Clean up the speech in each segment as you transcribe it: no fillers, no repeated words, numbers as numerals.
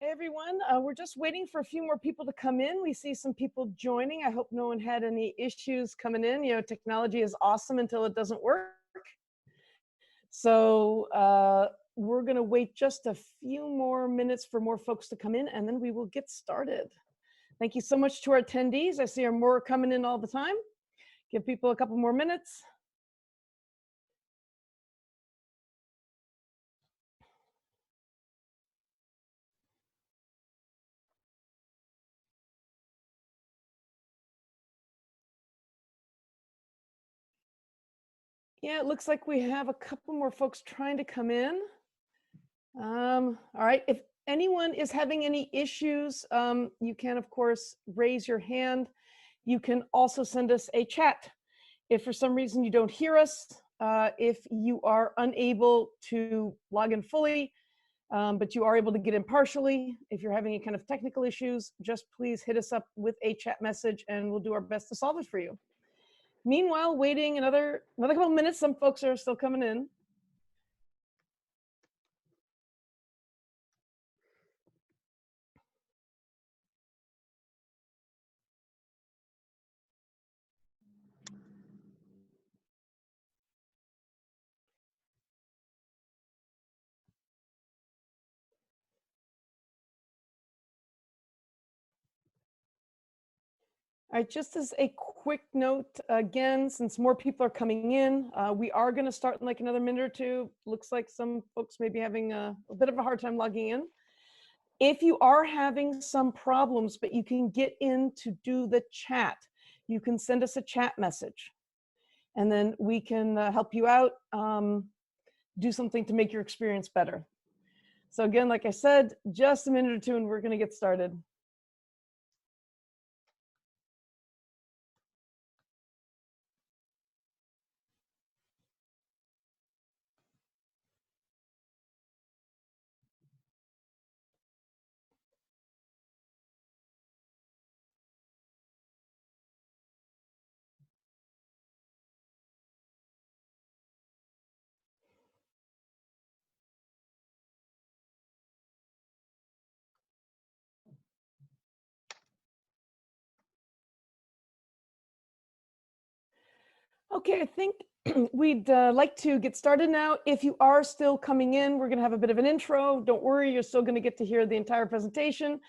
Hey everyone, we're just waiting for a few more people to come in. We see some people joining. I hope no one had any issues coming in. You know, technology is awesome until it doesn't work. So we're going to wait just a few more minutes for more folks to come in, and then we will get started. Thank you so much to our attendees. I see more coming in all the time. Give people a couple more minutes. Yeah, it looks like we have a couple more folks trying to come in. All right, if anyone is having any issues, you can, of course, raise your hand. You can also send us a chat. If for some reason you don't hear us, if you are unable to log in fully, but you are able to get in partially, if you're having any kind of technical issues, just please hit us up with a chat message and we'll do our best to solve it for you. Meanwhile, waiting another couple minutes, some folks are still coming in. All right, just as a quick note, again, since more people are coming in, we are going to start in like another minute or two. Looks like some folks may be having a bit of a hard time logging in. If you are having some problems, but you can get in to do the chat, you can send us a chat message, and then we can help you out, do something to make your experience better. So again, like I said, just a minute or two and we're going to get started. Okay, I think we'd like to get started now. If you are still coming in, we're going to have a bit of an intro. Don't worry, you're still going to get to hear the entire presentation.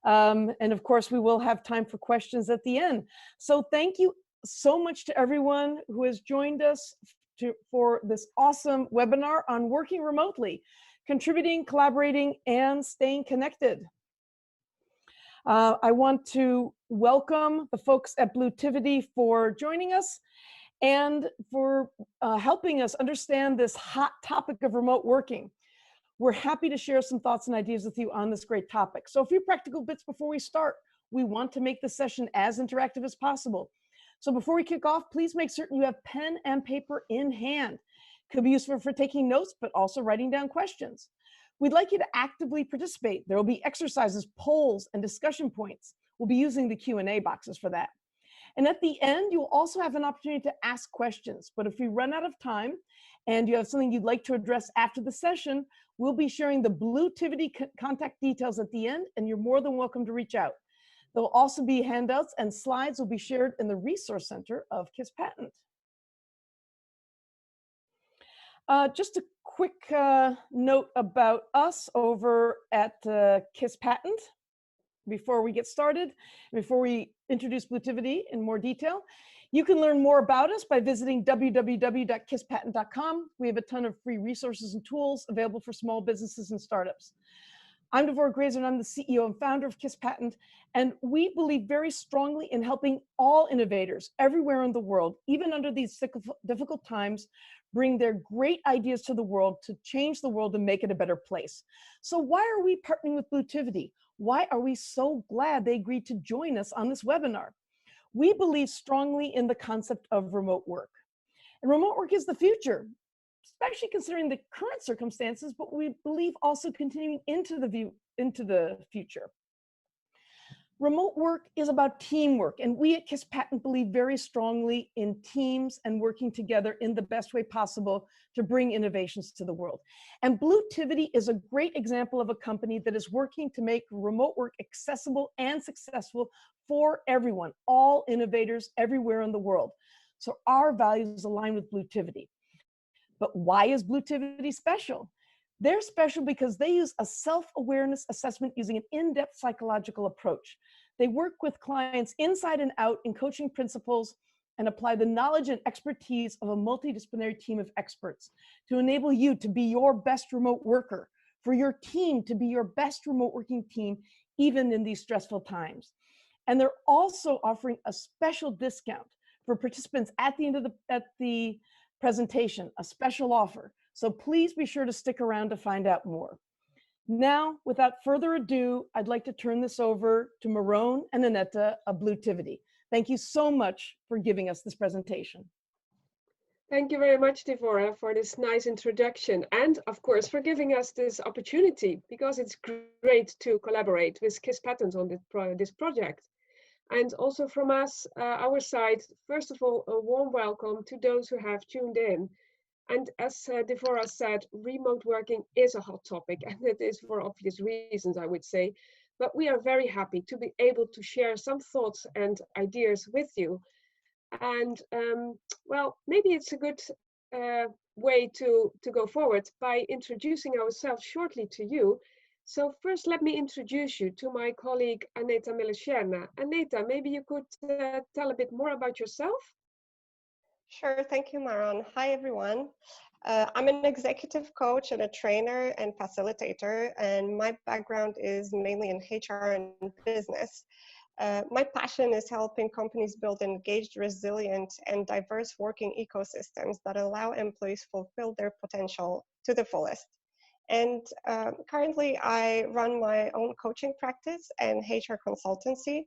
And of course, we will have time for questions at the end. So thank you so much to everyone who has joined us for this awesome webinar on working remotely, contributing, collaborating, and staying connected. I want to welcome the folks at Bluetivity for joining us and for helping us understand this hot topic of remote working. We're happy to share some thoughts and ideas with you on this great topic. So a few practical bits before we start. We want to make the session as interactive as possible. So before we kick off, please make certain you have pen and paper in hand. Could be useful for taking notes, but also writing down questions. We'd like you to actively participate. There will be exercises, polls, and discussion points. We'll be using the Q&A boxes for that. And at the end, you'll also have an opportunity to ask questions. But if we run out of time and you have something you'd like to address after the session, we'll be sharing the Bluetivity contact details at the end, and you're more than welcome to reach out. There will also be handouts and slides will be shared in the Resource Center of KISSPatent. Just a quick note about us over at KISSPatent. Before we get started, before we introduce Bluetivity in more detail, you can learn more about us by visiting www.kisspatent.com. We have a ton of free resources and tools available for small businesses and startups. I'm Devorah Grazer, and I'm the CEO and founder of KISSPatent, and we believe very strongly in helping all innovators everywhere in the world, even under these difficult times, bring their great ideas to the world to change the world and make it a better place. So why are we partnering with Bluetivity? Why are we so glad they agreed to join us on this webinar? We believe strongly in the concept of remote work. And remote work is the future, especially considering the current circumstances, but we believe also continuing into the future. Remote work is about teamwork, and we at KISSPatent believe very strongly in teams and working together in the best way possible to bring innovations to the world. And Bluetivity is a great example of a company that is working to make remote work accessible and successful for everyone, all innovators everywhere in the world. So our values align with Bluetivity. But why is Bluetivity special? They're special because they use a self-awareness assessment using an in-depth psychological approach. They work with clients inside and out in coaching principles and apply the knowledge and expertise of a multidisciplinary team of experts to enable you to be your best remote worker, for your team to be your best remote working team, even in these stressful times. And they're also offering a special discount for participants at the end of the presentation, a special offer. So please be sure to stick around to find out more. Now, without further ado, I'd like to turn this over to Maron and Aneta of Bluetivity. Thank you so much for giving us this presentation. Thank you very much, Devorah, for this nice introduction and, of course, for giving us this opportunity, because it's great to collaborate with KISSPatent on this project. And also from us, our side, first of all, a warm welcome to those who have tuned in. And as Devorah said, remote working is a hot topic, and it is for obvious reasons, I would say. But we are very happy to be able to share some thoughts and ideas with you. And well, maybe it's a good way to go forward by introducing ourselves shortly to you. So first, let me introduce you to my colleague, Aneta Milecherna. Aneta, maybe you could tell a bit more about yourself? Sure, thank you, Maron. Hi, everyone. I'm an executive coach and a trainer and facilitator, and my background is mainly in HR and business. My passion is helping companies build engaged, resilient, and diverse working ecosystems that allow employees fulfill their potential to the fullest. And currently, I run my own coaching practice and HR consultancy.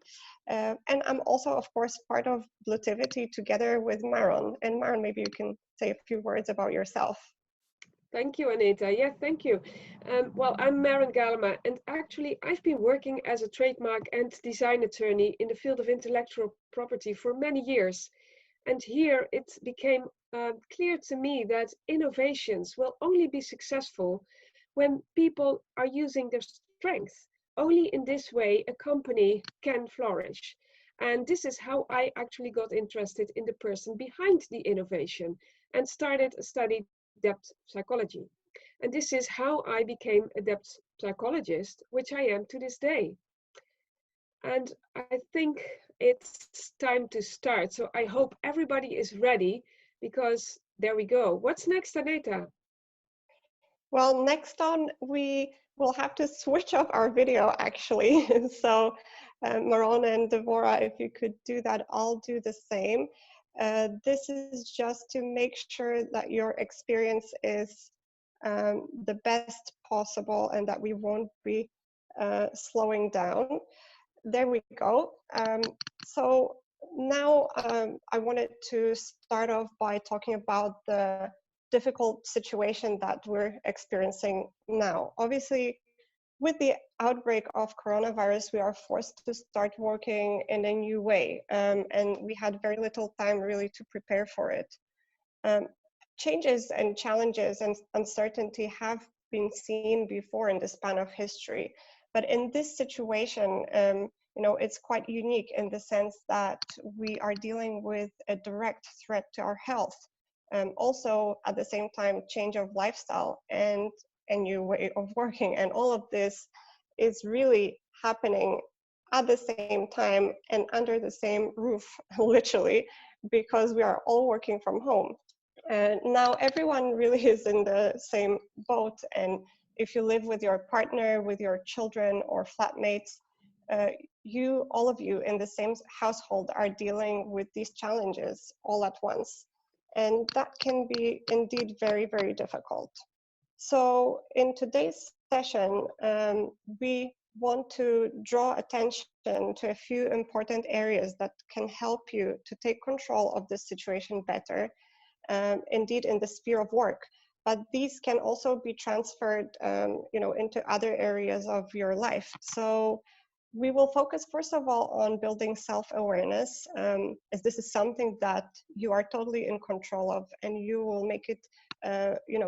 And I'm also, of course, part of Bluetivity together with Maron. And Maron, maybe you can say a few words about yourself. Thank you, Aneta. Yeah, thank you. Well, I'm Maren Galema, and actually I've been working as a trademark and design attorney in the field of intellectual property for many years. And here it became clear to me that innovations will only be successful when people are using their strengths. Only in this way a company can flourish. And this is how I actually got interested in the person behind the innovation and started a study depth psychology. And this is how I became a depth psychologist, which I am to this day. And I think it's time to start. So I hope everybody is ready, because there we go. What's next, Aneta? Well, next on, we will have to switch off our video, actually. So Maron and Devorah, if you could do that, I'll do the same. This is just to make sure that your experience is the best possible and that we won't be slowing down. There we go. So now I wanted to start off by talking about the difficult situation that we're experiencing now. Obviously, with the outbreak of coronavirus, we are forced to start working in a new way, and we had very little time really to prepare for it. Changes and challenges and uncertainty have been seen before in the span of history, but in this situation, it's quite unique in the sense that we are dealing with a direct threat to our health. Also, at the same time, change of lifestyle and a new way of working. And all of this is really happening at the same time and under the same roof, literally, because we are all working from home. And now everyone really is in the same boat. And if you live with your partner, with your children or flatmates, all of you in the same household are dealing with these challenges all at once. And that can be indeed very, very difficult. So in today's session, we want to draw attention to a few important areas that can help you to take control of this situation better, indeed in the sphere of work. But these can also be transferred into other areas of your life. So We will focus first of all on building self-awareness, as this is something that you are totally in control of, and you will make it,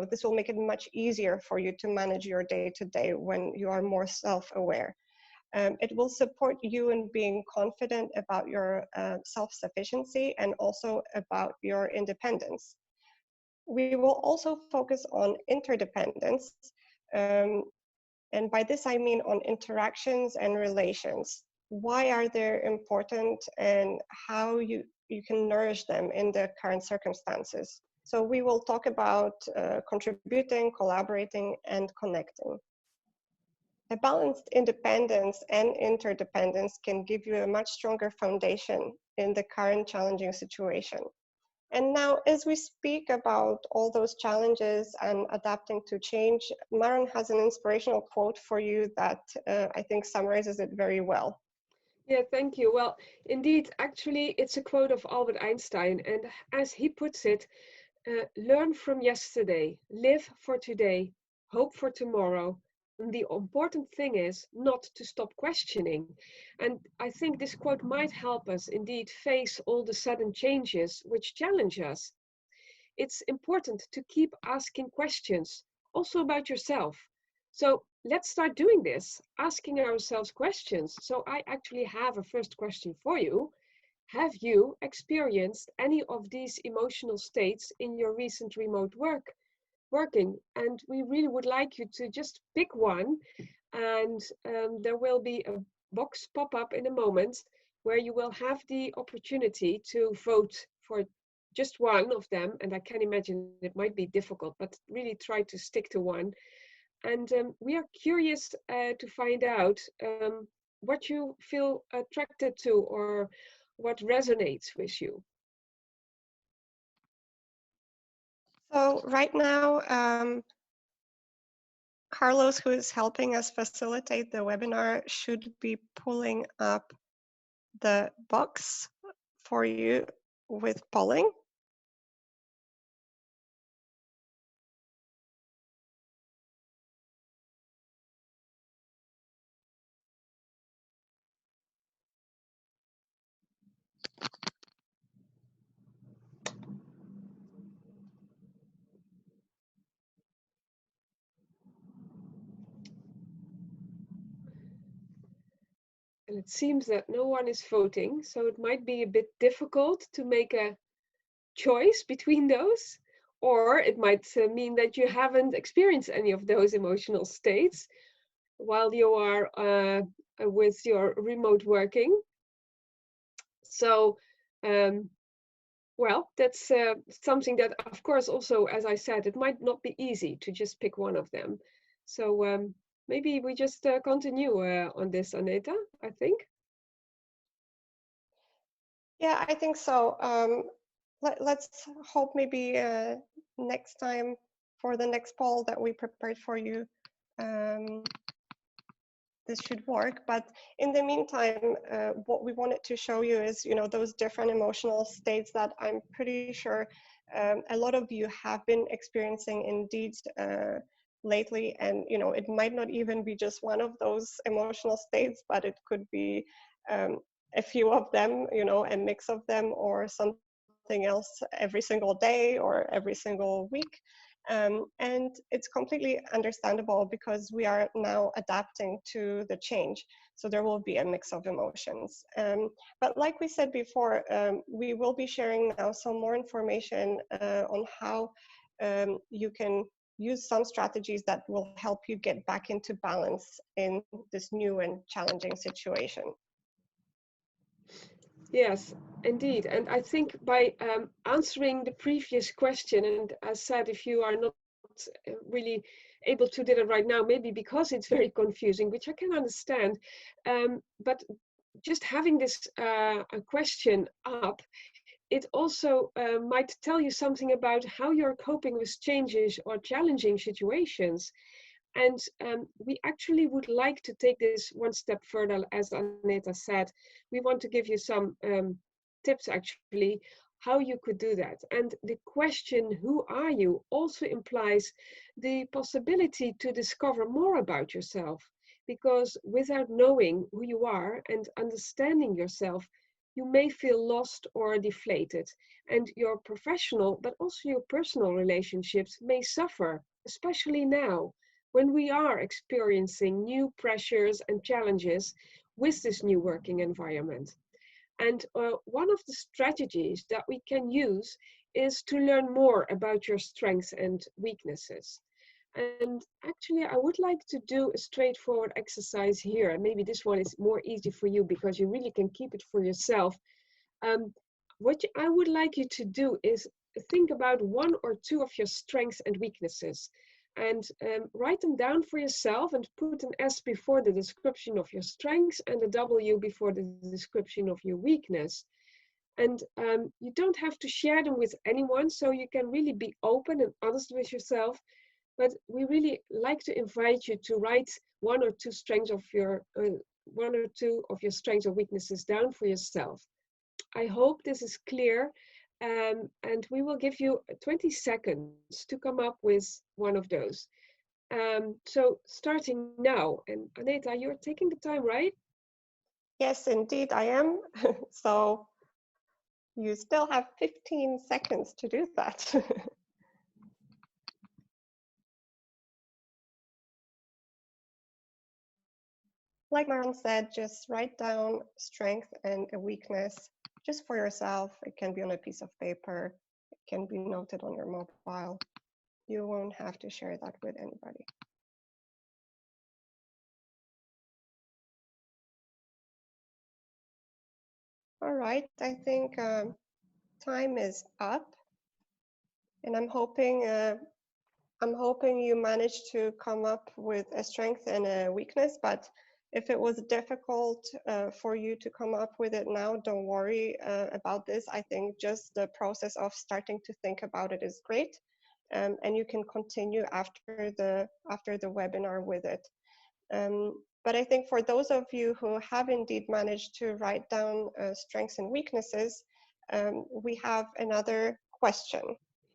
this will make it much easier for you to manage your day-to-day when you are more self-aware. It will support you in being confident about your self-sufficiency and also about your independence. We will also focus on interdependence. And by this, I mean on interactions and relations. Why are they important and how you can nourish them in the current circumstances. So we will talk about contributing, collaborating, and connecting. A balanced independence and interdependence can give you a much stronger foundation in the current challenging situation. And now, as we speak about all those challenges and adapting to change, Maren has an inspirational quote for you that I think summarizes it very well. Yeah, thank you. Well, indeed, actually, it's a quote of Albert Einstein. And as he puts it, learn from yesterday, live for today, hope for tomorrow. And the important thing is not to stop questioning. And I think this quote might help us indeed face all the sudden changes which challenge us. It's important to keep asking questions, also about yourself. So let's start doing this, asking ourselves questions. So I actually have a first question for you. Have you experienced any of these emotional states in your recent remote working? And we really would like you to just pick one, and there will be a box pop up in a moment where you will have the opportunity to vote for just one of them. And I can imagine it might be difficult, but really try to stick to one. And we are curious to find out what you feel attracted to or what resonates with you. So right now, Carlos, who is helping us facilitate the webinar, should be pulling up the box for you with polling. And it seems that no one is voting, so it might be a bit difficult to make a choice between those, or it might mean that you haven't experienced any of those emotional states while you are with your remote working. So, well, that's something that, of course, also, as I said, it might not be easy to just pick one of them. So maybe we just continue on this, Aneta, I think. Yeah, I think so. Let's hope maybe next time for the next poll that we prepared for you, this should work. But in the meantime, what we wanted to show you is, those different emotional states that I'm pretty sure a lot of you have been experiencing indeed lately. And, it might not even be just one of those emotional states, but it could be a few of them, a mix of them, or something else every single day or every single week. And it's completely understandable because we are now adapting to the change. So there will be a mix of emotions. But like we said before, we will be sharing now some more information on how you can use some strategies that will help you get back into balance in this new and challenging situation. Yes, indeed. And I think by answering the previous question, and as said, if you are not really able to do it right now, maybe because it's very confusing, which I can understand, but just having this question up, it also might tell you something about how you're coping with changes or challenging situations. And we actually would like to take this one step further, as Aneta said. We want to give you some tips, actually, how you could do that. And the question, who are you, also implies the possibility to discover more about yourself. because without knowing who you are and understanding yourself, you may feel lost or deflated, and your professional but also your personal relationships may suffer, especially now when we are experiencing new pressures and challenges with this new working environment. And one of the strategies that we can use is to learn more about your strengths and weaknesses. And actually, I would like to do a straightforward exercise here. And maybe this one is more easy for you because you really can keep it for yourself. What I would like you to do is think about one or two of your strengths and weaknesses, and write them down for yourself and put an S before the description of your strengths and a W before the description of your weakness. And you don't have to share them with anyone, so you can really be open and honest with yourself. But we really like to invite you to write one or two strengths or weaknesses down for yourself. I hope this is clear, and we will give you 20 seconds to come up with one of those. So starting now, and Aneta, you're taking the time, right? Yes, indeed I am. So you still have 15 seconds to do that. Like Maron said, just write down strength and a weakness just for yourself. It can be on a piece of paper. It can be noted on your mobile. You won't have to share that with anybody. All right, I think time is up, and I'm hoping you managed to come up with a strength and a weakness. But if it was difficult for you to come up with it now, don't worry about this. I think just the process of starting to think about it is great, and you can continue after the webinar with it. But I think for those of you who have indeed managed to write down strengths and weaknesses, we have another question.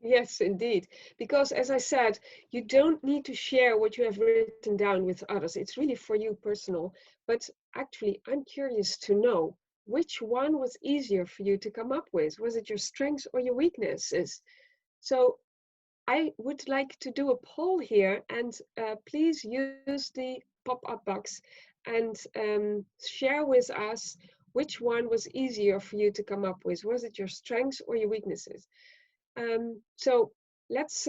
Yes, indeed. Because as I said, you don't need to share what you have written down with others. It's really for you personal. But actually, I'm curious to know which one was easier for you to come up with. Was it your strengths or your weaknesses? So I would like to do a poll here, and please use the pop-up box and share with us which one was easier for you to come up with. Was it your strengths or your weaknesses? So let's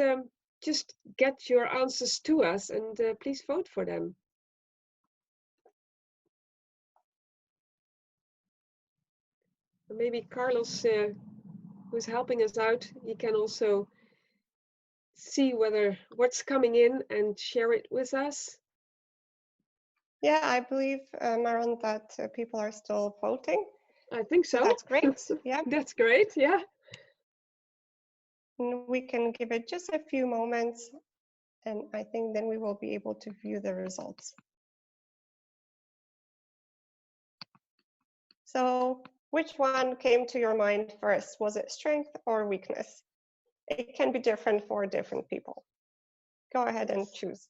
just get your answers to us, and please vote for them. Maybe Carlos, who's helping us out, he can also see what's coming in and share it with us. Yeah, I believe, Maron, that people are still voting. I think so. That's great. Yeah. That's great. Yeah. And we can give it just a few moments, and I think then we will be able to view the results. So which one came to your mind first? Was it strength or weakness? It can be different for different people. Go ahead and choose.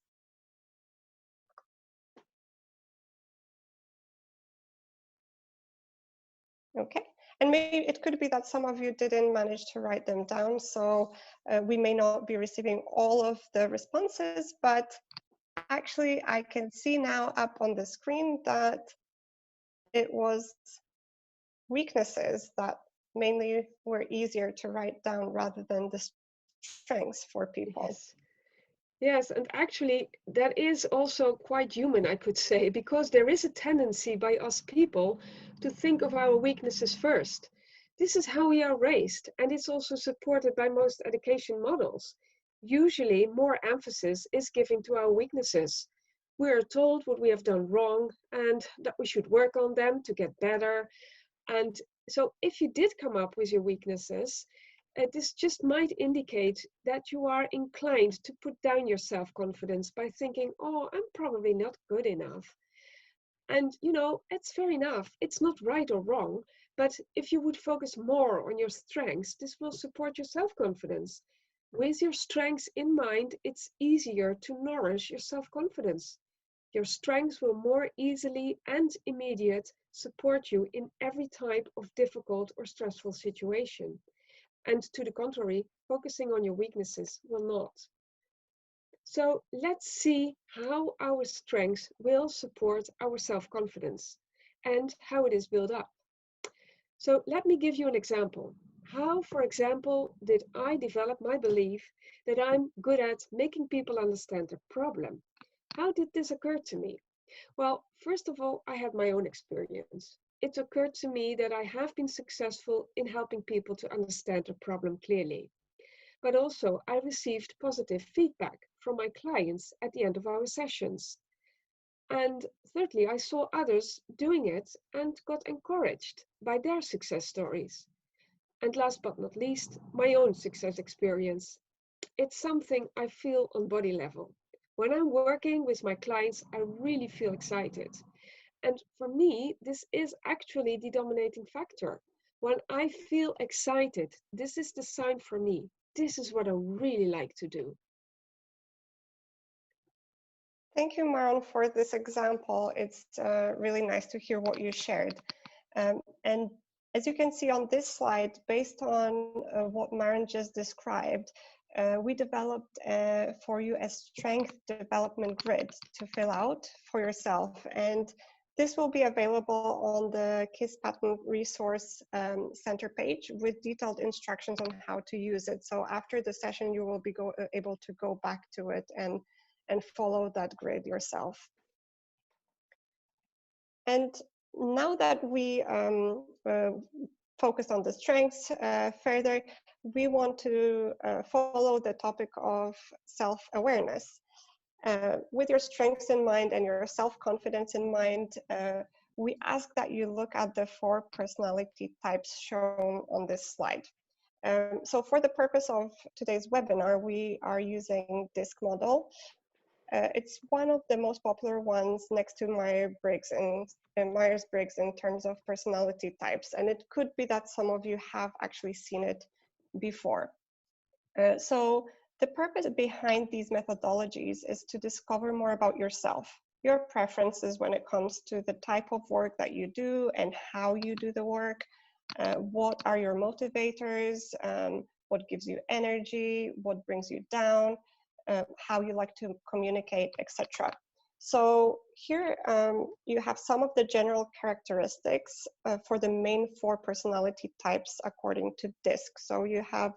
Okay, and maybe it could be that some of you didn't manage to write them down, so we may not be receiving all of the responses, but actually I can see now up on the screen that it was weaknesses that mainly were easier to write down rather than the strengths for people. Yes. Yes, and actually that is also quite human, I could say, because there is a tendency by us people to think of our weaknesses first. This is how we are raised, and it's also supported by most education models. Usually more emphasis is given to our weaknesses. We are told what we have done wrong and that we should work on them to get better. And so if you did come up with your weaknesses, this just might indicate that you are inclined to put down your self-confidence by thinking, oh, I'm probably not good enough. And, you know, it's fair enough. It's not right or wrong. But if you would focus more on your strengths, this will support your self-confidence. With your strengths in mind, it's easier to nourish your self-confidence. Your strengths will more easily and immediate support you in every type of difficult or stressful situation. And to the contrary, focusing on your weaknesses will not. So let's see how our strengths will support our self-confidence and how it is built up. So let me give you an example. How, for example, did I develop my belief that I'm good at making people understand their problem? How did this occur to me? Well, first of all, I had my own experience. It occurred to me that I have been successful in helping people to understand their problem clearly. But also, I received positive feedback from my clients at the end of our sessions. And thirdly, I saw others doing it and got encouraged by their success stories. And last but not least, my own success experience. It's something I feel on body level. When I'm working with my clients, I really feel excited. And for me, this is actually the dominating factor. When I feel excited, this is the sign for me. This is what I really like to do. Thank you, Maron, for this example. It's really nice to hear what you shared. And as you can see on this slide, based on what Maron just described, we developed for you a strength development grid to fill out for yourself. And this will be available on the KISSPatent Resource Center page with detailed instructions on how to use it. So after the session, you will be able to go back to it and follow that grid yourself. And now that we focused on the strengths further, we want to follow the topic of self-awareness. With your strengths in mind and your self-confidence in mind, we ask that you look at the 4 personality types shown on this slide. So for the purpose of today's webinar, we are using DISC model. It's one of the most popular ones next to Myers-Briggs in terms of personality types. And it could be that some of you have actually seen it before. So the purpose behind these methodologies is to discover more about yourself, your preferences when it comes to the type of work that you do and how you do the work. What are your motivators? What gives you energy? What brings you down? How you like to communicate, etc. So here you have some of the general characteristics for the main 4 personality types according to DISC. So you have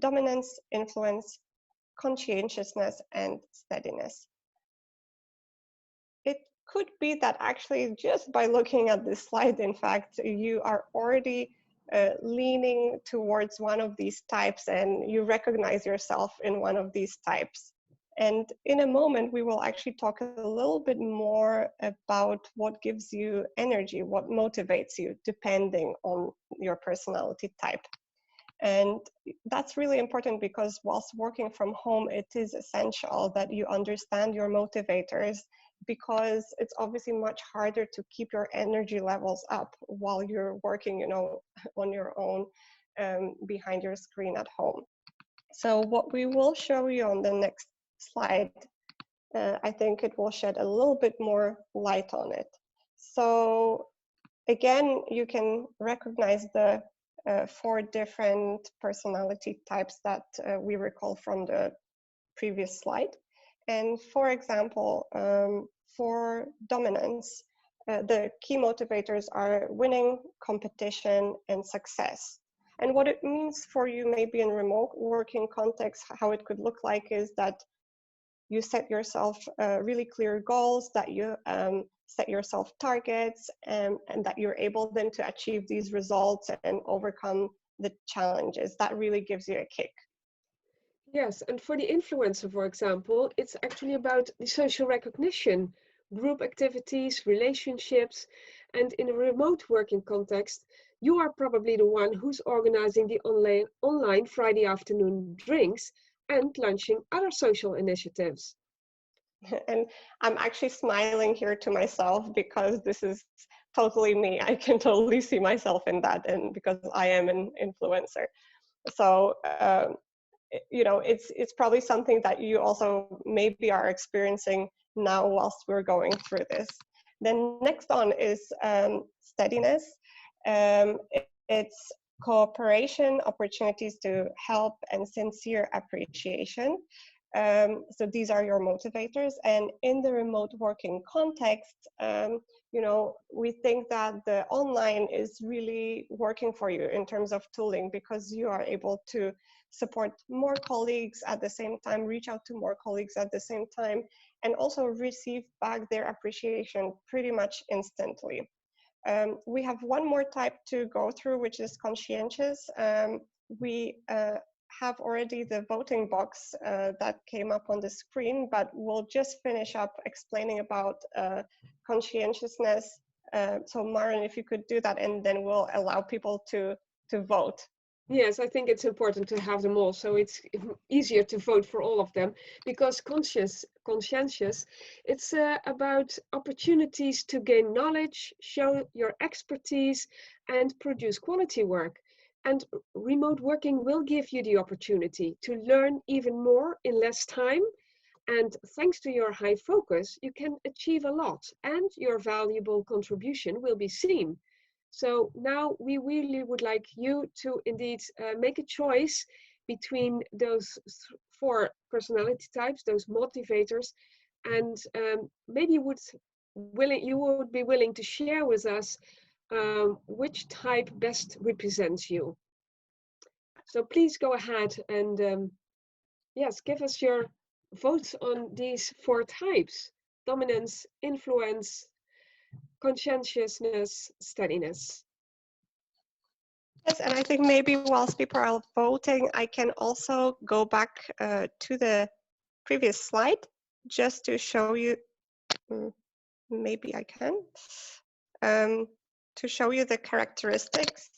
dominance, influence, conscientiousness, and steadiness. It could be that actually just by looking at this slide, in fact, you are already leaning towards one of these types and you recognize yourself in one of these types. And in a moment, we will actually talk a little bit more about what gives you energy, what motivates you, depending on your personality type. And that's really important because whilst working from home, it is essential that you understand your motivators, because it's obviously much harder to keep your energy levels up while you're working, on your own behind your screen at home. So what we will show you on the next slide, I think it will shed a little bit more light on it. So again, you can recognize the 4 different personality types that we recall from the previous slide. And for example, for dominance, the key motivators are winning, competition, and success. And what it means for you maybe in remote working context, how it could look like is that you set yourself really clear goals, that you set yourself targets, and that you're able then to achieve these results and overcome the challenges. That really gives you a kick. Yes, and for the influencer, for example, it's actually about the social recognition, group activities, relationships, and in a remote working context, you are probably the one who's organizing the online Friday afternoon drinks and launching other social initiatives. And I'm actually smiling here to myself because this is totally me. I can totally see myself in that, and because I am an influencer. So it's probably something that you also maybe are experiencing now whilst we're going through this. Then next on is steadiness. It's cooperation, opportunities to help, and sincere appreciation. So these are your motivators. And in the remote working context, you know, we think that the online is really working for you in terms of tooling, because you are able to support more colleagues at the same time, reach out to more colleagues at the same time, and also receive back their appreciation pretty much instantly. We have one more type to go through, which is conscientious. We have already the voting box that came up on the screen, but we'll just finish up explaining about conscientiousness. So Maren, if you could do that, and then we'll allow people to vote. Yes, I think it's important to have them all, so it's easier to vote for all of them, because conscientious, it's about opportunities to gain knowledge, show your expertise, and produce quality work. And remote working will give you the opportunity to learn even more in less time. And thanks to your high focus, you can achieve a lot, and your valuable contribution will be seen. So now we really would like you to indeed make a choice between those 4 personality types, those motivators, and maybe you would be willing to share with us which type best represents you. So please go ahead and yes, give us your votes on these 4 types: dominance, influence, conscientiousness, steadiness. Yes, and I think maybe whilst people are voting, I can also go back to the previous slide just to show you, maybe I can, to show you the characteristics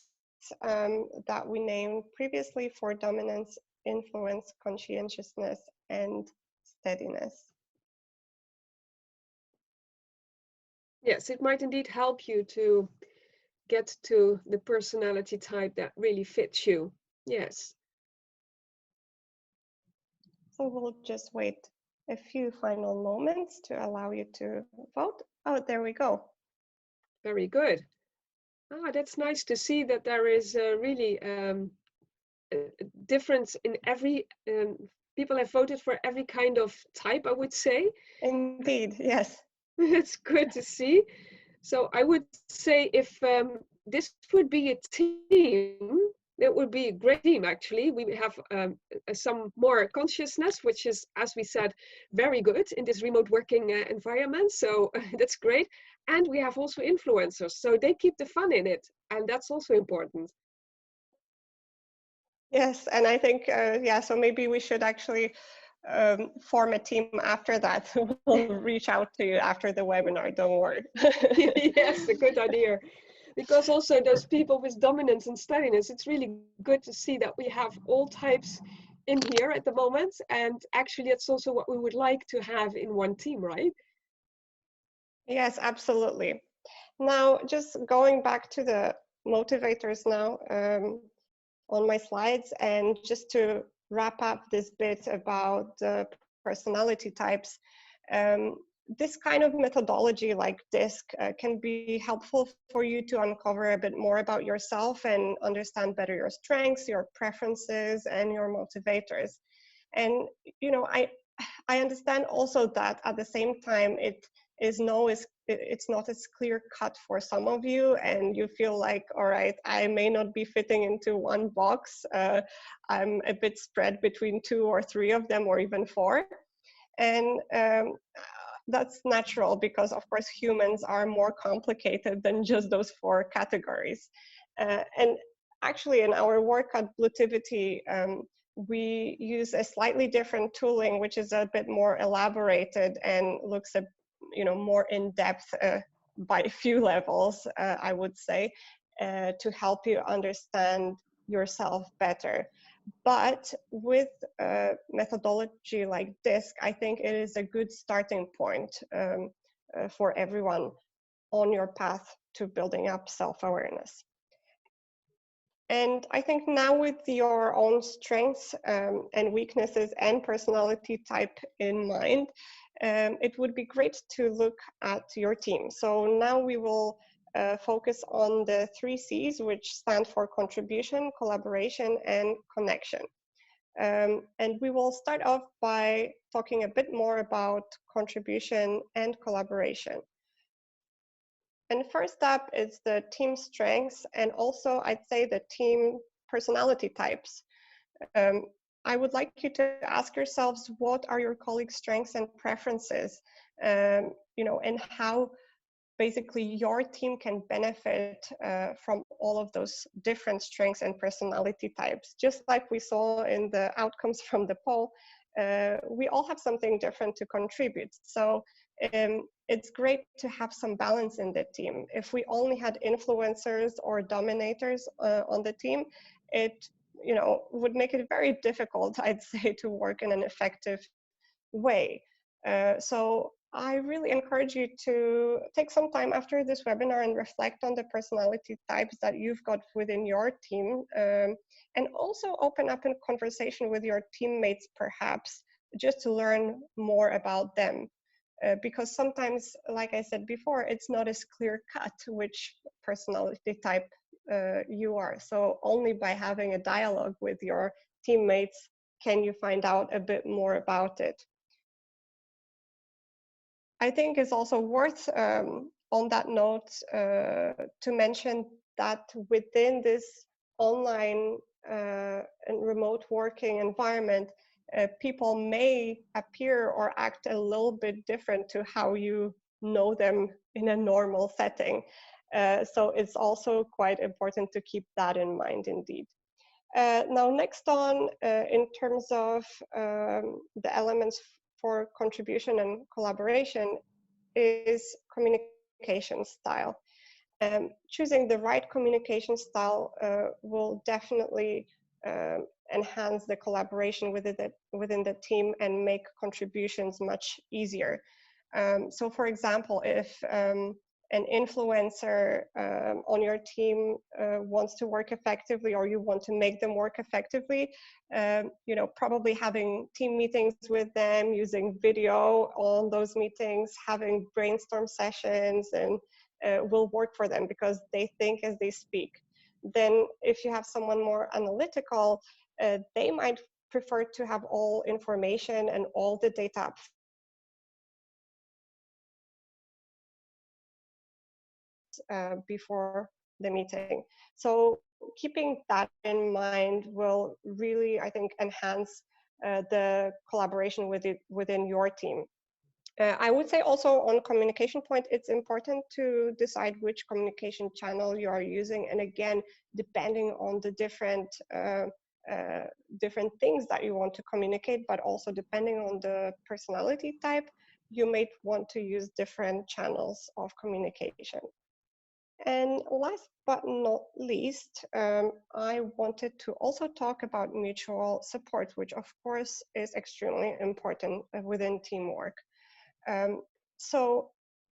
that we named previously for dominance, influence, conscientiousness, and steadiness. Yes, it might indeed help you to get to the personality type that really fits you. Yes. So we'll just wait a few final moments to allow you to vote. Oh, there we go. Very good. Ah, that's nice to see that there is really a difference in every, people have voted for every kind of type, I would say. Indeed, yes. It's good to see. So I would say if this would be a team, it would be a great team, actually. We have some more consciousness, which is, as we said, very good in this remote working environment. So that's great. And we have also influencers, so they keep the fun in it. And that's also important. Yes, and I think, yeah, so maybe we should actually form a team after that. We'll reach out to you after the webinar, don't worry. Yes, a good idea. Because also those people with dominance and steadiness, it's really good to see that we have all types in here at the moment. And actually, it's also what we would like to have in one team, right? Yes, absolutely. Now, just going back to the motivators now on my slides, and just to wrap up this bit about the personality types, this kind of methodology like DISC can be helpful for you to uncover a bit more about yourself and understand better your strengths, your preferences, and your motivators. And, you know, I understand also that at the same time, it's not as clear cut for some of you, and you feel like, all right, I may not be fitting into one box. I'm a bit spread between 2 or 3 of them, or even 4. And that's natural, because of course humans are more complicated than just those 4 categories. And actually in our work at Bluetivity, we use a slightly different tooling, which is a bit more elaborated and looks a, you know, more in depth by a few levels, I would say, to help you understand yourself better. But with methodology like DISC, I think it is a good starting point for everyone on your path to building up self-awareness. And I think now with your own strengths and weaknesses and personality type in mind, it would be great to look at your team. So now we will focus on the 3 C's, which stand for contribution, collaboration, and connection. And we will start off by talking a bit more about contribution and collaboration. And first up is the team strengths, and also I'd say the team personality types. I would like you to ask yourselves, what are your colleagues' strengths and preferences, and how basically your team can benefit from all of those different strengths and personality types. Just like we saw in the outcomes from the poll, we all have something different to contribute. So it's great to have some balance in the team. If we only had influencers or dominators on the team, it would make it very difficult, I'd say, to work in an effective way. So I really encourage you to take some time after this webinar and reflect on the personality types that you've got within your team, and also open up a conversation with your teammates, perhaps, just to learn more about them. Because sometimes, like I said before, it's not as clear-cut which personality type you are. So only by having a dialogue with your teammates can you find out a bit more about it. I think it's also worth, on that note, to mention that within this online and remote working environment, people may appear or act a little bit different to how you know them in a normal setting. So it's also quite important to keep that in mind indeed. Now, next on, in terms of the elements for contribution and collaboration, is communication style. Choosing the right communication style will definitely enhance the collaboration within the team and make contributions much easier. So for example, if an influencer on your team wants to work effectively, or you want to make them work effectively, probably having team meetings with them, using video on those meetings, having brainstorm sessions, and will work for them because they think as they speak. Then if you have someone more analytical, they might prefer to have all information and all the data up before the meeting. So keeping that in mind will really, I think, enhance the collaboration within your team. I would say also on communication point, it's important to decide which communication channel you are using. And again, depending on the different things that you want to communicate, but also depending on the personality type, you may want to use different channels of communication. And last but not least, I wanted to also talk about mutual support, which of course is extremely important within teamwork. So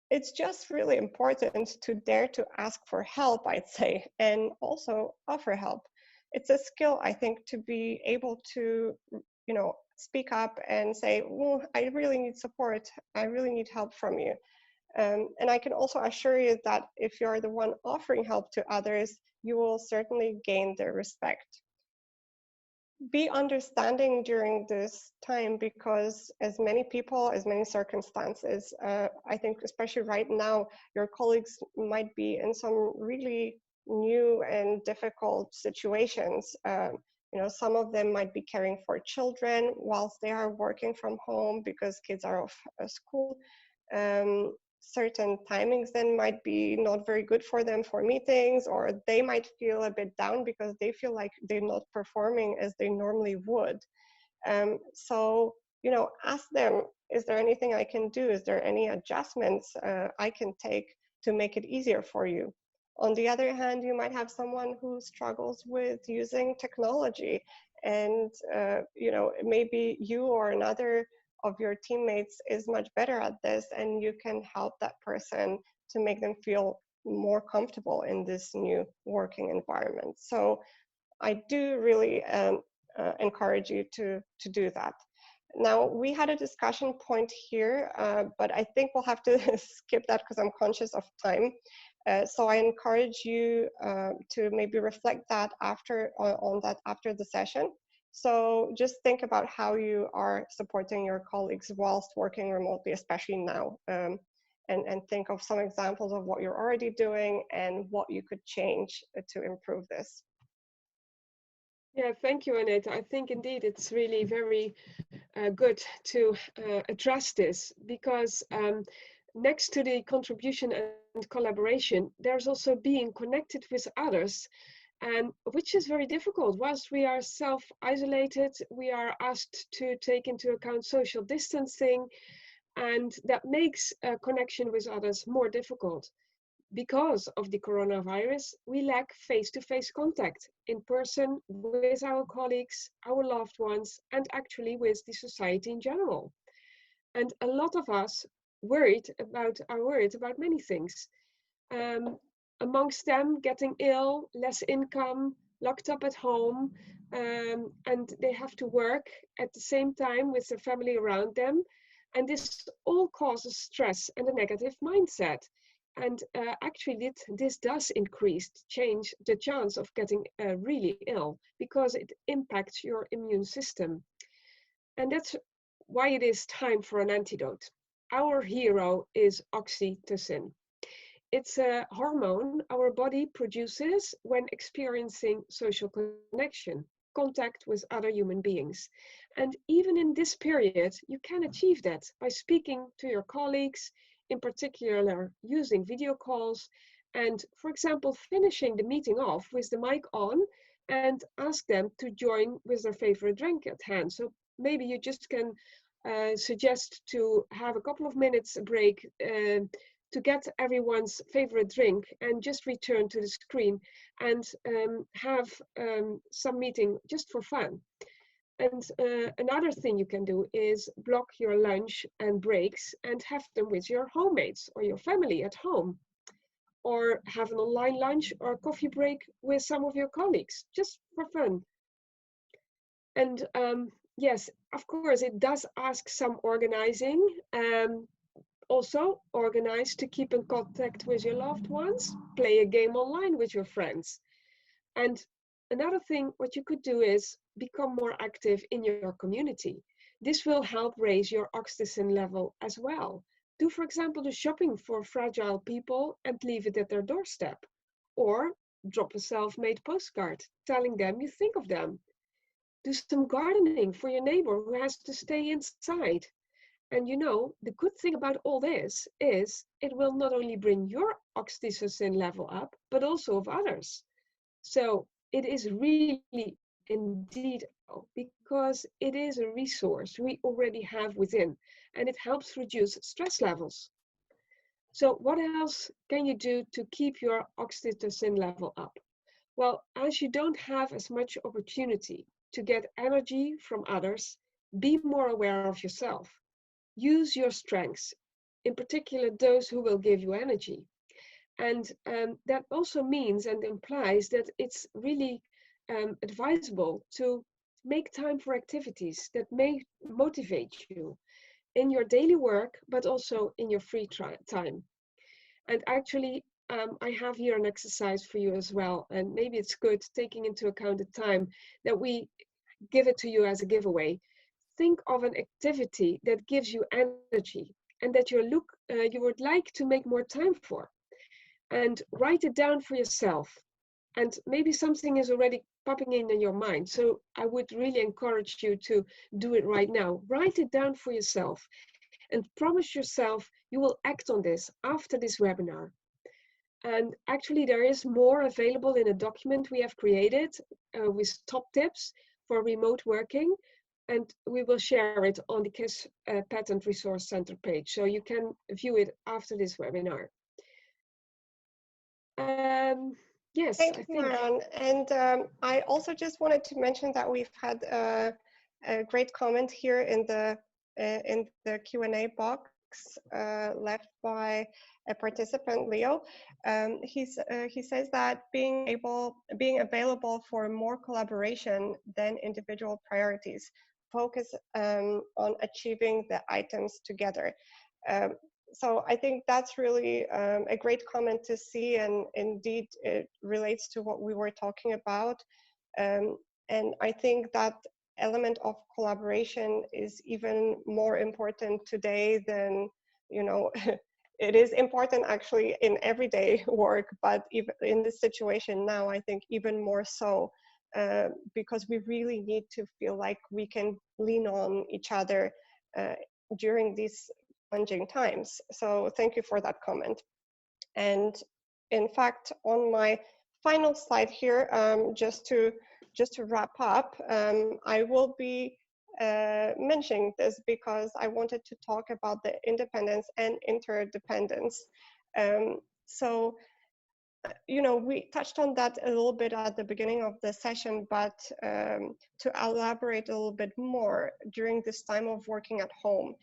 it's just really important to dare to ask for help, I'd say, and also offer help. It's a skill, I think, to be able to, speak up and say, well, I really need support. I really need help from you. And I can also assure you that if you're the one offering help to others, you will certainly gain their respect. Be understanding during this time, because as many people, as many circumstances, I think especially right now, your colleagues might be in some really new and difficult situations. Some of them might be caring for children whilst they are working from home because kids are off school. Certain timings then might be not very good for them for meetings, or they might feel a bit down because they feel like they're not performing as they normally would. So, ask them, is there anything I can do? Is there any adjustments I can take to make it easier for you? On the other hand, you might have someone who struggles with using technology, and maybe you or another of your teammates is much better at this, and you can help that person to make them feel more comfortable in this new working environment. So I do really encourage you to do that. Now, we had a discussion point here, but I think we'll have to skip that because I'm conscious of time. So I encourage you to maybe reflect that on that after the session. So just think about how you are supporting your colleagues whilst working remotely, especially now, and think of some examples of what you're already doing and what you could change to improve this. Yeah, thank you, Aneta. I think indeed it's really very good to address this, because next to the contribution and collaboration, there's also being connected with others, and which is very difficult. Whilst we are self-isolated, we are asked to take into account social distancing, and that makes a connection with others more difficult. Because of the coronavirus, we lack face-to-face contact in person with our colleagues, our loved ones, and actually with the society in general. And a lot of us are worried about many things. Amongst them, getting ill, less income, locked up at home, and they have to work at the same time with their family around them. And this all causes stress and a negative mindset. And actually, this does increase the chance of getting really ill, because it impacts your immune system. And that's why it is time for an antidote. Our hero is oxytocin. It's a hormone our body produces when experiencing social connection, contact with other human beings. And even in this period, you can achieve that by speaking to your colleagues, in particular using video calls, and, for example, finishing the meeting off with the mic on and ask them to join with their favorite drink at hand. So maybe you just can suggest to have a couple of minutes break to get everyone's favorite drink and just return to the screen and have some meeting just for fun. And another thing you can do is block your lunch and breaks and have them with your homemates or your family at home. Or have an online lunch or coffee break with some of your colleagues, just for fun. And yes, of course, it does ask some organizing. Also, organize to keep in contact with your loved ones, play a game online with your friends. And another thing, what you could do is become more active in your community. This will help raise your oxytocin level as well. Do, for example, the shopping for fragile people and leave it at their doorstep. Or drop a self-made postcard telling them you think of them. Do some gardening for your neighbor who has to stay inside. And you know, the good thing about all this is it will not only bring your oxytocin level up, but also of others. So it is really indeed, because it is a resource we already have within, and it helps reduce stress levels. So what else can you do to keep your oxytocin level up? Well, as you don't have as much opportunity to get energy from others, be more aware of yourself. Use your strengths, in particular those who will give you energy. And that also means and implies that it's really advisable to make time for activities that may motivate you in your daily work, but also in your free time. And actually, I have here an exercise for you as well. And maybe it's good taking into account the time that we give it to you as a giveaway. Think of an activity that gives you energy and that you would like to make more time for. And write it down for yourself. And maybe something is already popping in your mind. So I would really encourage you to do it right now. Write it down for yourself and promise yourself you will act on this after this webinar. And actually, there is more available in a document we have created with top tips for remote working. And we will share it on the KISSPatent Resource Center page. So you can view it after this webinar. Yes, Thank I you, think. Maran. And I also just wanted to mention that we've had a great comment here in the Q&A box left by a participant, Leo. He says that being available for more collaboration than individual priorities. focus on achieving the items together. So I think that's really a great comment to see, and indeed it relates to what we were talking about. And I think that element of collaboration is even more important today than, you know, it is important actually in everyday work, but even in this situation now, I think even more so, because we really need to feel like we can lean on each other during these challenging times. So thank you for that comment. And in fact, on my final slide here, just to wrap up, I will be mentioning this because I wanted to talk about the independence and interdependence. So, you know, we touched on that a little bit at the beginning of the session, but to elaborate a little bit more during this time of working at home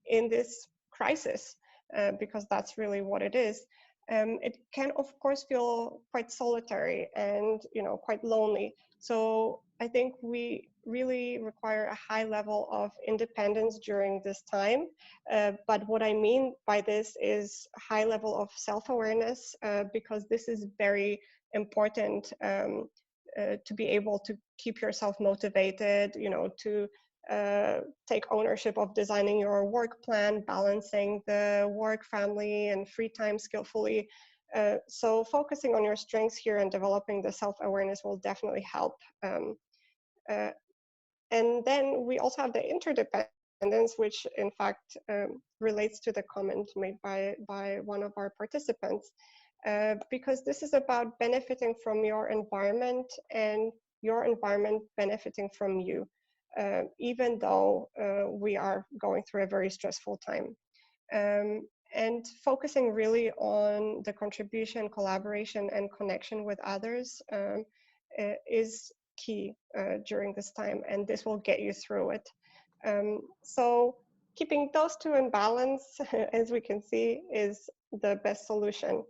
in this crisis, because that's really what it is. It can, of course, feel quite solitary and, you know, quite lonely. So I think we really require a high level of independence during this time. But what I mean by this is a high level of self-awareness, because this is very important to be able to keep yourself motivated, you know, to take ownership of designing your work plan, balancing the work, family, and free time skillfully. So focusing on your strengths here and developing the self-awareness will definitely help. And then we also have the interdependence, which in fact relates to the comment made by one of our participants, because this is about benefiting from your environment and your environment benefiting from you, even though we are going through a very stressful time. And focusing really on the contribution, collaboration, and connection with others is key during this time, and this will get you through it. So keeping those two in balance, as we can see, is the best solution.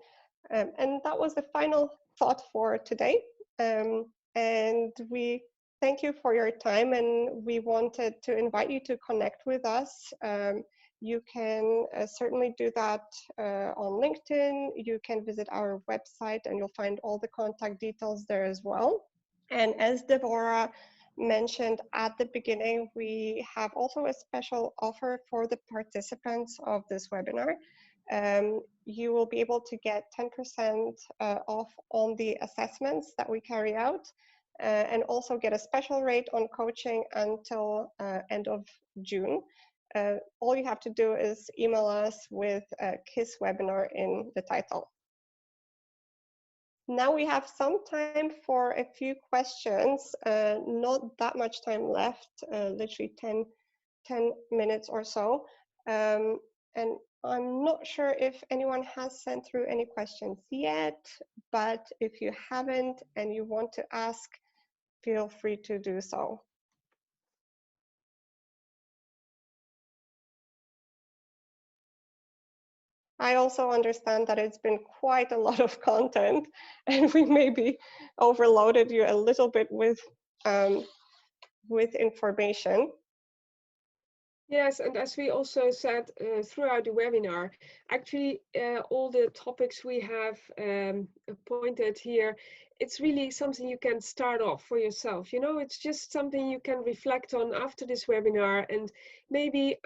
And that was the final thought for today. And we thank you for your time, and we wanted to invite you to connect with us. You can certainly do that on LinkedIn. You can visit our website and you'll find all the contact details there as well. And as Deborah mentioned at the beginning, we have also a special offer for the participants of this webinar. You will be able to get 10% off on the assessments that we carry out, and also get a special rate on coaching until end of June. All you have to do is email us with KISS webinar in the title. Now we have some time for a few questions, not that much time left, literally 10 minutes or so. And I'm not sure if anyone has sent through any questions yet, but if you haven't and you want to ask, feel free to do so. I also understand that it's been quite a lot of content and we maybe overloaded you a little bit with information. Yes, and as we also said throughout the webinar, actually all the topics we have pointed here, it's really something you can start off for yourself. You know, it's just something you can reflect on after this webinar, and maybe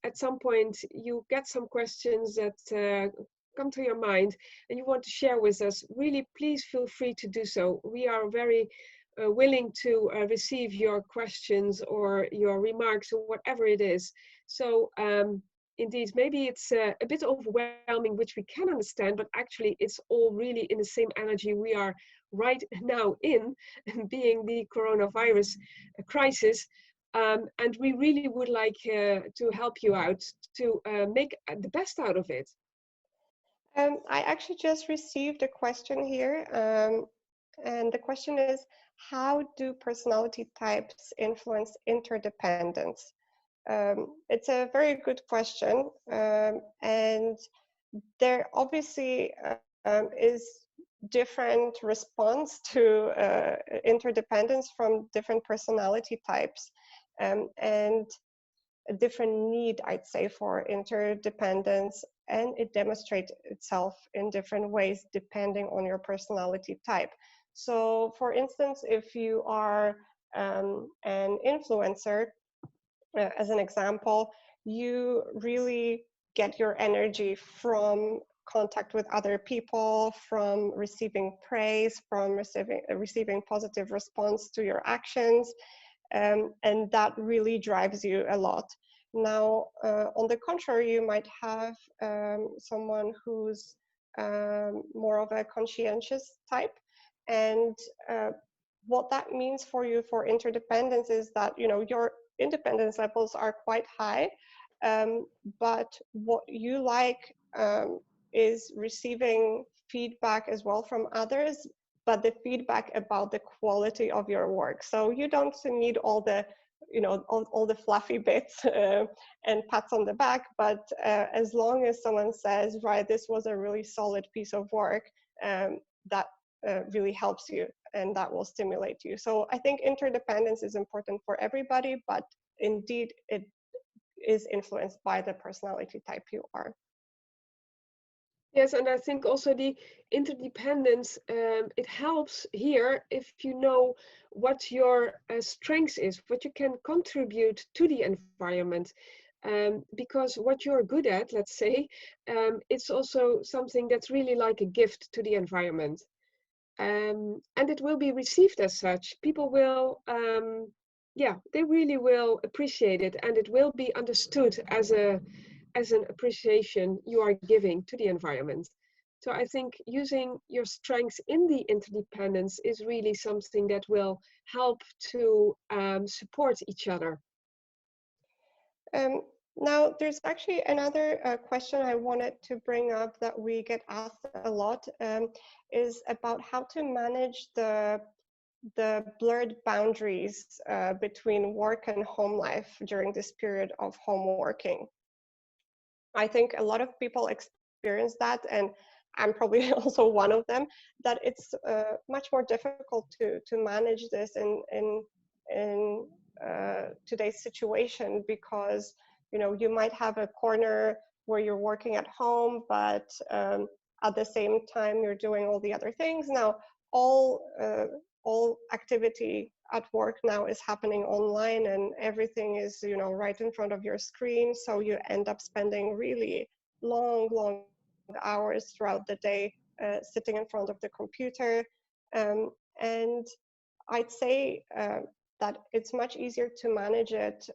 at some point you get some questions that come to your mind and you want to share with us. Really, please feel free to do so. We are very willing to receive your questions or your remarks or whatever it is. So indeed, maybe it's a bit overwhelming, which we can understand, but actually it's all really in the same energy we are right now in, being the coronavirus crisis. And we really would like to help you out to make the best out of it. I actually just received a question here, and the question is, how do personality types influence interdependence? It's a very good question, and there obviously is different response to interdependence from different personality types. and a different need, I'd say, for interdependence, and it demonstrates itself in different ways depending on your personality type. So for instance, if you are an influencer, as an example, you really get your energy from contact with other people, from receiving praise, from receiving positive response to your actions, and that really drives you a lot. Now, on the contrary, you might have someone who's more of a conscientious type, and what that means for you for interdependence is that, you know, your independence levels are quite high, but what you like is receiving feedback as well from others, but the feedback about the quality of your work. So you don't need all the, you know, all the fluffy bits and pats on the back, but as long as someone says, right, this was a really solid piece of work, that really helps you, and that will stimulate you. So I think interdependence is important for everybody, but indeed it is influenced by the personality type you are. Yes, and I think also the interdependence, it helps here if you know what your strengths is, what you can contribute to the environment. Because what you're good at, let's say, it's also something that's really like a gift to the environment. And it will be received as such. People will, yeah, they really will appreciate it, and it will be understood as an appreciation you are giving to the environment. So I think using your strengths in the interdependence is really something that will help to support each other. Now, there's actually another question I wanted to bring up that we get asked a lot, is about how to manage the blurred boundaries between work and home life during this period of home working. I think a lot of people experience that, and I'm probably also one of them, that it's much more difficult to manage this in today's situation, because, you know, you might have a corner where you're working at home, but at the same time you're doing all the other things. Now, all activity at work now is happening online, and everything is, you know, right in front of your screen. So you end up spending really long hours throughout the day sitting in front of the computer. And I'd say that it's much easier to manage it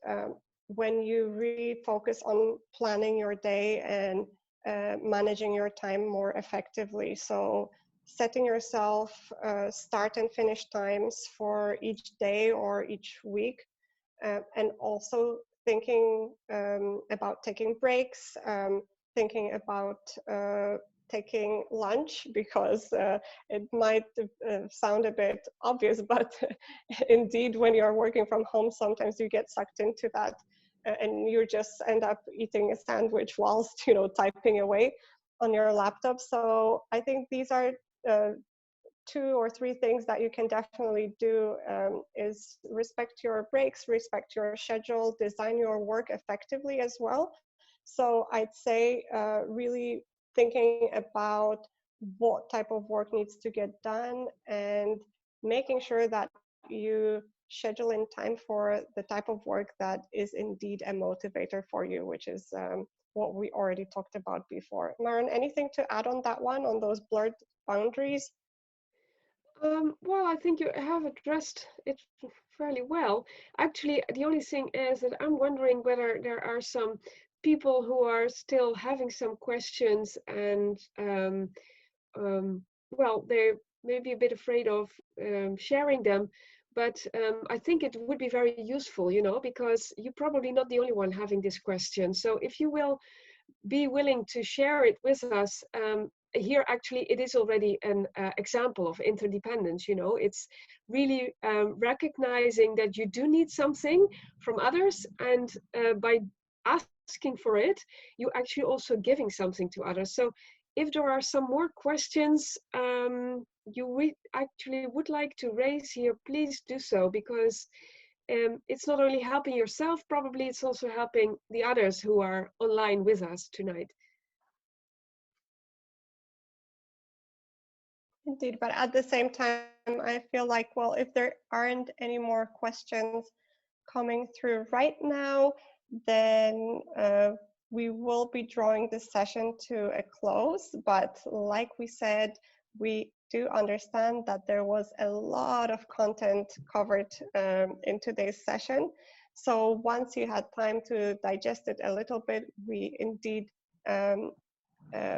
when you really focus on planning your day and managing your time more effectively. So setting yourself start and finish times for each day or each week, and also thinking about taking breaks, thinking about taking lunch, because it might sound a bit obvious, but indeed when you're working from home, sometimes you get sucked into that and you just end up eating a sandwich whilst, you know, typing away on your laptop. So I think these are 2 or 3 things that you can definitely do, is respect your breaks, respect your schedule, design your work effectively as well. So I'd say really thinking about what type of work needs to get done, and making sure that you schedule in time for the type of work that is indeed a motivator for you, which is what we already talked about before. Maren, anything to add on that one, on those blurred boundaries? Well, I think you have addressed it fairly well. Actually, the only thing is that I'm wondering whether there are some people who are still having some questions, and well, they're maybe a bit afraid of sharing them. But I think it would be very useful, you know, because you're probably not the only one having this question. So if you will be willing to share it with us, here actually it is already an example of interdependence. You know, it's really recognizing that you do need something from others, and by asking for it, you actually also giving something to others. So if there are some more questions you actually would like to raise here, please do so, because it's not only helping yourself, probably it's also helping the others who are online with us tonight. Indeed, but at the same time, I feel like, well, if there aren't any more questions coming through right now, then we will be drawing this session to a close. But like we said, we do understand that there was a lot of content covered in today's session. So once you had time to digest it a little bit, we indeed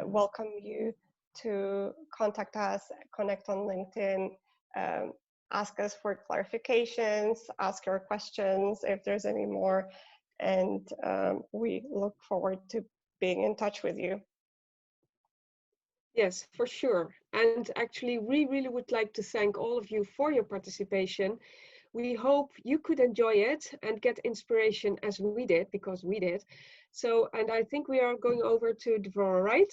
welcome you to contact us, connect on LinkedIn, ask us for clarifications, ask your questions if there's any more, and we look forward to being in touch with you. Yes, for sure. And actually, we really would like to thank all of you for your participation. We hope you could enjoy it and get inspiration as we did, because we did. So, and I think we are going over to Devorah, right?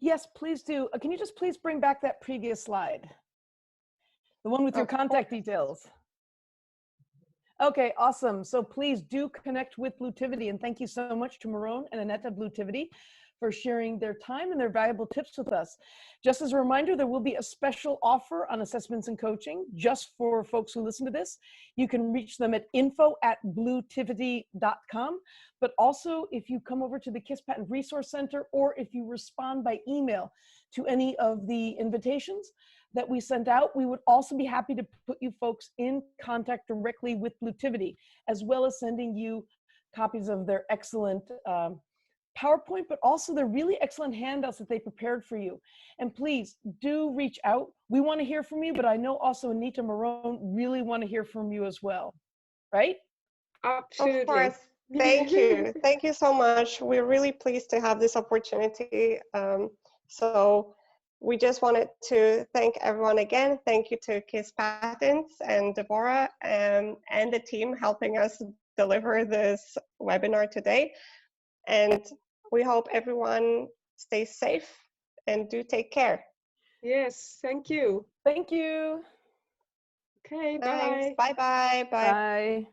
Yes, please do. Can you just please bring back that previous slide? The one with your contact details. Okay, awesome. So please do connect with Bluetivity, and thank you so much to Maron and Annette at Bluetivity for sharing their time and their valuable tips with us. Just as a reminder, there will be a special offer on assessments and coaching just for folks who listen to this. You can reach them at info@bluetivity.com. But also, if you come over to the KISS Patent Resource Center, or if you respond by email to any of the invitations that we sent out, we would also be happy to put you folks in contact directly with Bluetivity, as well as sending you copies of their excellent PowerPoint, but also the really excellent handouts that they prepared for you. And please do reach out. We want to hear from you, but I know also Anita Maron really want to hear from you as well, right? Absolutely. Of course. Thank you. Thank you so much. We're really pleased to have this opportunity. So we just wanted to thank everyone again. Thank you to KISSPatent and Devorah and the team helping us deliver this webinar today. And we hope everyone stays safe and do take care. Yes, thank you. Thank you. Okay, Thanks. bye. Bye-bye. Bye. Bye.